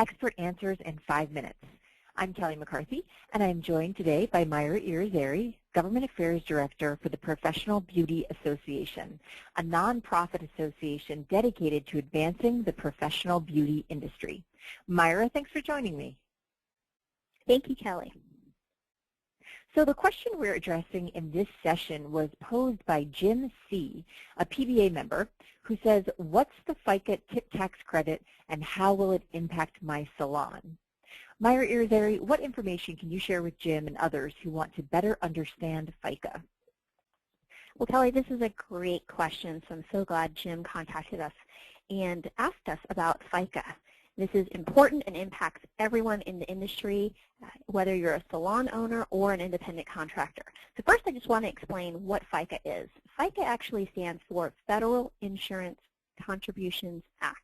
Expert Answers in 5 minutes. I'm Kelly McCarthy, and I'm joined today by Myra Irizzarry, Government Affairs Director for the Professional Beauty Association, a nonprofit association dedicated to advancing the professional beauty industry. Myra, thanks for joining me. Thank you, Kelly. So the question we're addressing in this session was posed by Jim C., a PBA member, who says, what's the FICA tip tax credit and how will it impact my salon? Myra Irizzarry, what information can you share with Jim and others who want to better understand FICA? Well, Kelly, this is a great question, so I'm so glad Jim contacted us and asked us about FICA. This is important and impacts everyone in the industry, whether you're a salon owner or an independent contractor. So first, I just want to explain what FICA is. FICA actually stands for Federal Insurance Contributions Act.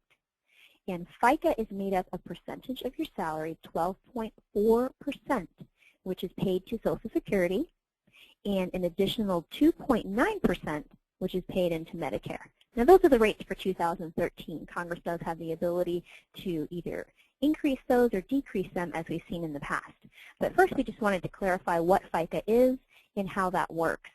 And FICA is made up of percentage of your salary, 12.4%, which is paid to Social Security, and an additional 2.9%, which is paid into Medicare. Now, those are the rates for 2013. Congress does have the ability to either increase those or decrease them, as we've seen in the past. But first, we just wanted to clarify what FICA is and how that works.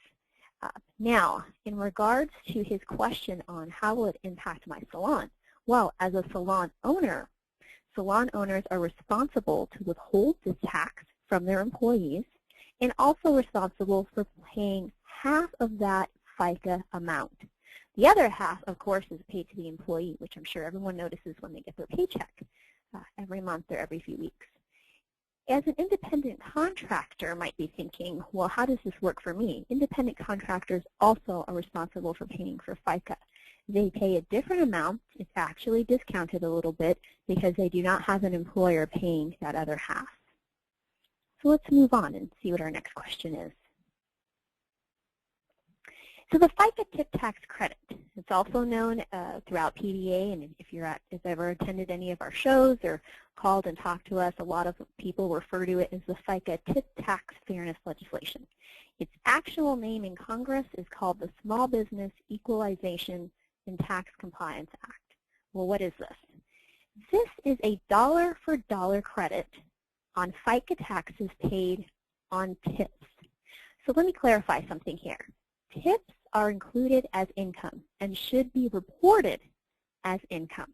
Now, in regards to his question on how will it impact my salon, well, as a salon owners are responsible to withhold this tax from their employees and also responsible for paying half of that FICA amount. The other half, of course, is paid to the employee, which I'm sure everyone notices when they get their paycheck every month or every few weeks. As an independent contractor might be thinking, well, how does this work for me? Independent contractors also are responsible for paying for FICA. They pay a different amount. It's actually discounted a little bit because they do not have an employer paying that other half. So let's move on and see what our next question is. So the FICA tip tax credit, it's also known throughout PBA, and if you've ever attended any of our shows or called and talked to us, a lot of people refer to it as the FICA tip tax fairness legislation. Its actual name in Congress is called the Small Business Equalization and Tax Compliance Act. Well, what is this? This is a dollar-for-dollar credit on FICA taxes paid on tips. So let me clarify something here. Tips are included as income and should be reported as income.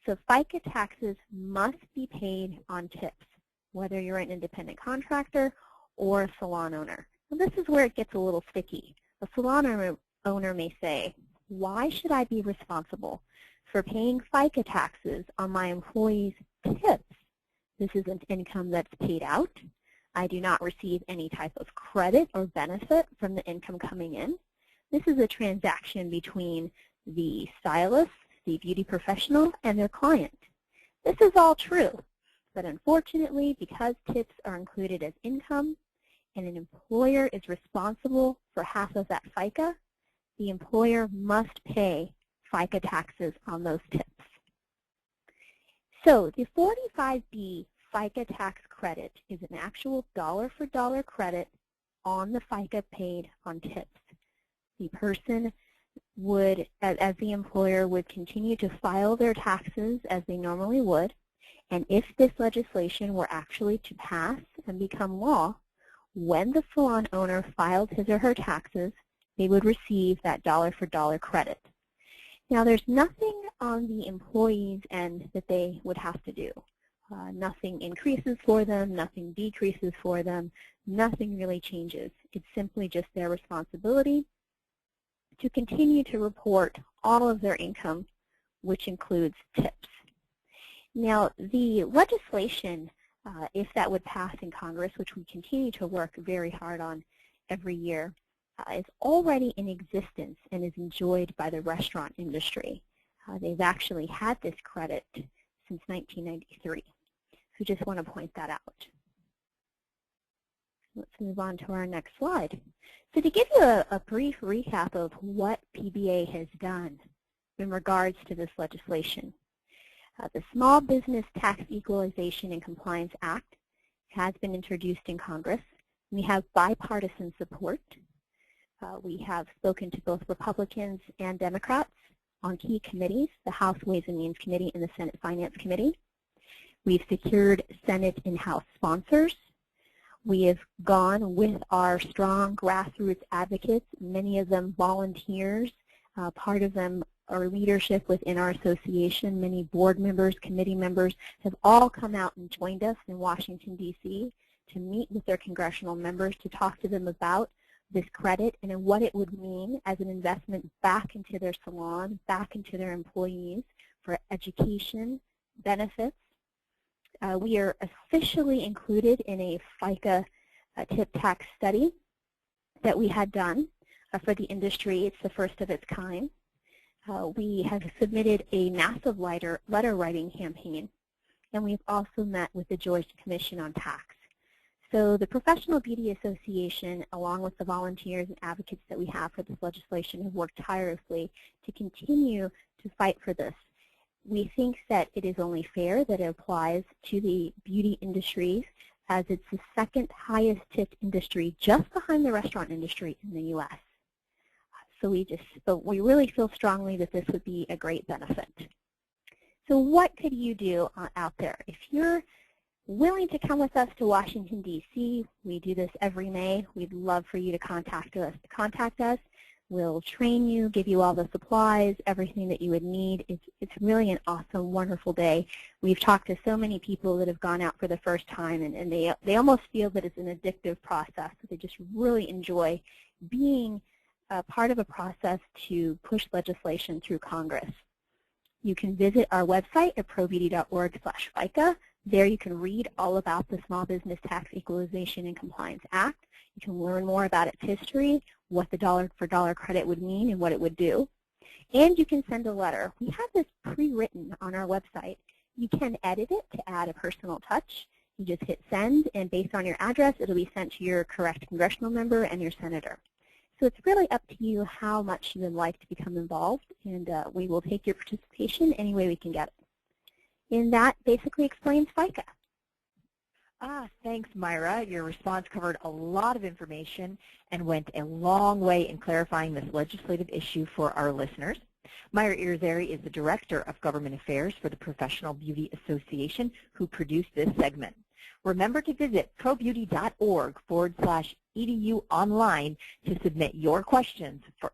So FICA taxes must be paid on tips, whether you're an independent contractor or a salon owner. And this is where it gets a little sticky. A salon owner may say, why should I be responsible for paying FICA taxes on my employees' tips? This isn't income that's paid out. I do not receive any type of credit or benefit from the income coming in. This is a transaction between the stylist, the beauty professional, and their client. This is all true, but unfortunately, because tips are included as income and an employer is responsible for half of that FICA, the employer must pay FICA taxes on those tips. So the 45B FICA tax credit is an actual dollar-for-dollar credit on the FICA paid on tips. The person would, as the employer, would continue to file their taxes as they normally would, and if this legislation were actually to pass and become law, when the salon owner filed his or her taxes, they would receive that dollar-for-dollar credit. Now, there's nothing on the employee's end that they would have to do. Nothing increases for them, nothing decreases for them, nothing really changes. It's simply just their responsibility to continue to report all of their income, which includes tips. Now, the legislation, if that would pass in Congress, which we continue to work very hard on every year, is already in existence and is enjoyed by the restaurant industry. They've actually had this credit since 1993. So just want to point that out. Let's move on to our next slide. So to give you a brief recap of what PBA has done in regards to this legislation, the Small Business Tax Equalization and Compliance Act has been introduced in Congress. We have bipartisan support. We have spoken to both Republicans and Democrats on key committees, the House Ways and Means Committee and the Senate Finance Committee. We've secured Senate in-house sponsors. We have gone with our strong grassroots advocates, many of them volunteers, part of them are leadership within our association. Many board members, committee members have all come out and joined us in Washington, D.C. to meet with their congressional members to talk to them about this credit and what it would mean as an investment back into their salon, back into their employees for education, benefits. We are officially included in a FICA tip tax study that we had done for the industry. It's the first of its kind. We have submitted a massive letter writing campaign, and we've also met with the Georgia Commission on Tax. So the Professional Beauty Association, along with the volunteers and advocates that we have for this legislation, have worked tirelessly to continue to fight for this. We think that it is only fair that it applies to the beauty industries, as it's the second highest tipped industry just behind the restaurant industry in the U.S. So we really feel strongly that this would be a great benefit. So what could you do out there? If you're willing to come with us to Washington, D.C., we do this every May. We'd love for you to contact us. We'll train you, give you all the supplies, everything that you would need. It's really an awesome, wonderful day. We've talked to so many people that have gone out for the first time, and they almost feel that it's an addictive process. They just really enjoy being part of a process to push legislation through Congress. You can visit our website at probeauty.org/FICA. There you can read all about the Small Business Tax Equalization and Compliance Act. You can learn more about its history, what the dollar-for-dollar credit would mean and what it would do. And you can send a letter. We have this pre-written on our website. You can edit it to add a personal touch. You just hit send, and based on your address, it'll be sent to your correct congressional member and your senator. So it's really up to you how much you would like to become involved, and we will take your participation any way we can get it. And that basically explains FICA. Thanks, Myra. Your response covered a lot of information and went a long way in clarifying this legislative issue for our listeners. Myra Irizzarry is the Director of Government Affairs for the Professional Beauty Association, who produced this segment. Remember to visit probeauty.org/edu online to submit your questions for